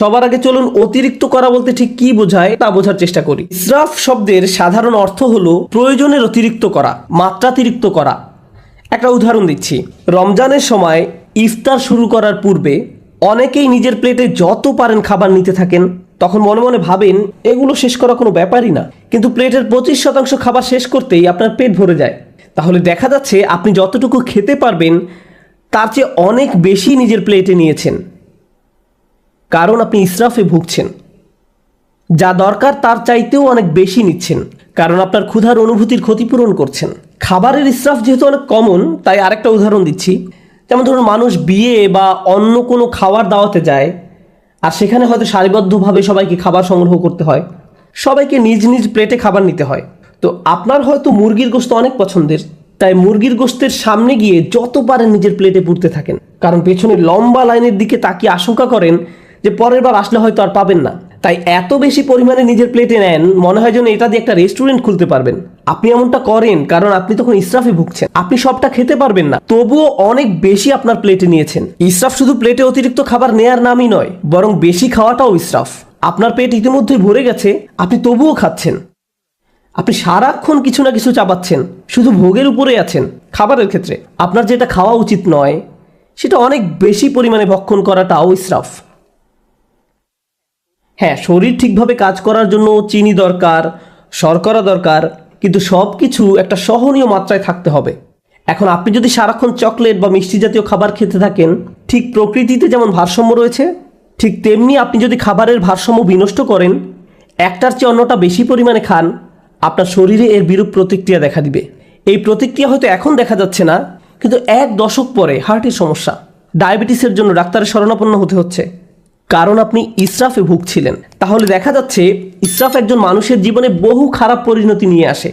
সবার আগে চলুন অতিরিক্ত করা বলতে ঠিক কি বোঝায় তা বোঝার চেষ্টা করি। ইসরাফ শব্দের সাধারণ অর্থ হলো প্রয়োজনের অতিরিক্ত করা, মাত্রাতিরিক্ত করা। একটা উদাহরণ দিচ্ছি, রমজানের সময় ইফতার শুরু করার পূর্বে অনেকেই নিজের প্লেটে যত পারেন খাবার নিতে থাকেন। তখন মনে মনে ভাবেন এগুলো শেষ করা কোনো ব্যাপারই না, কিন্তু প্লেটের 25% খাবার শেষ করতেই আপনার পেট ভরে যায়। তাহলে দেখা যাচ্ছে আপনি যতটুকু খেতে পারবেন তার চেয়ে অনেক বেশি নিজের প্লেটে নিয়েছেন, কারণ আপনি ইসরাফে ভুগছেন। যা দরকার তার চাইতেও অনেক বেশি নিচ্ছেন, কারণ আপনার ক্ষুধার অনুভূতির ক্ষতিপূরণ করছেন। খাবারের ইসরাফ যেহেতু অনেক কমন, তাই আরেকটা উদাহরণ দিচ্ছি। যেমন ধরুন, মানুষ বিয়ে বা অন্য কোনো খাওয়ার দাওয়াতে যায়, আর সেখানে হয়তো সারিবদ্ধভাবে সবাইকে খাবার সংগ্রহ করতে হয়, সবাইকে নিজ নিজ প্লেটে খাবার নিতে হয়। তো আপনার হয়তো মুরগির গোশত অনেক পছন্দের, তাই মুরগির গোশতের সামনে গিয়ে যত পারেন নিজের প্লেটে পুরতে থাকেন, কারণ পেছনে লম্বা লাইনের দিকে তাকিয়ে আশঙ্কা করেন যে পরের বার আসলে হয়তো আর পাবেন না। তাই এত বেশি পরিমাণে নিজের প্লেটে নেন, মনে হয় যেন এটা দিয়ে একটা রেস্টুরেন্ট খুলতে পারবেন। আপনি এমনটা করেন কারণ আপনি তখন ইসরাফে ভুগছেন। আপনি সবটা খেতে পারবেন না, তবুও অনেক বেশি আপনার প্লেটে নিয়েছেন। ইসরাফ শুধু প্লেটে অতিরিক্ত খাবার নেয়ার নামই নয়, বরং বেশি খাওয়াটাও ইসরাফ। আপনার পেট ইতিমধ্যেই ভরে গেছে, আপনি তবুও খাচ্ছেন। আপনি সারাক্ষণ কিছু না কিছু চাবাচ্ছেন, শুধু ভোগের উপরে আছেন। খাবারের ক্ষেত্রে আপনার যেটা খাওয়া উচিত নয়, সেটা অনেক বেশি পরিমাণে ভক্ষণ করাটাও ইসরাফ। হ্যাঁ, শরীর ঠিকভাবে কাজ করার জন্য চিনি দরকার, শর্করা দরকার, কিন্তু সব কিছু একটা সহনীয় মাত্রায় থাকতে হবে। এখন আপনি যদি সারাক্ষণ চকলেট বা মিষ্টি জাতীয় খাবার খেতে থাকেন, ঠিক প্রকৃতিতে যেমন ভারসাম্য রয়েছে, ঠিক তেমনি আপনি যদি খাবারের ভারসাম্য বিনষ্ট করেন, একটার চেয়ে অন্যটা বেশি পরিমাণে খান, আপনার শরীরে এর বিরূপ প্রতিক্রিয়া দেখা দিবে। এই প্রতিক্রিয়া হয়তো এখন দেখা যাচ্ছে না, কিন্তু 1 দশক পরে হার্টের সমস্যা, ডায়াবেটিসের জন্য ডাক্তারের শরণাপন্ন হতে হচ্ছে, কারণ আপনি ইসরাফে ভুগছিলেন। তাহলে দেখা যাচ্ছে ইসরাফ একজন মানুষের জীবনে বহু খারাপ পরিণতি নিয়ে আসে।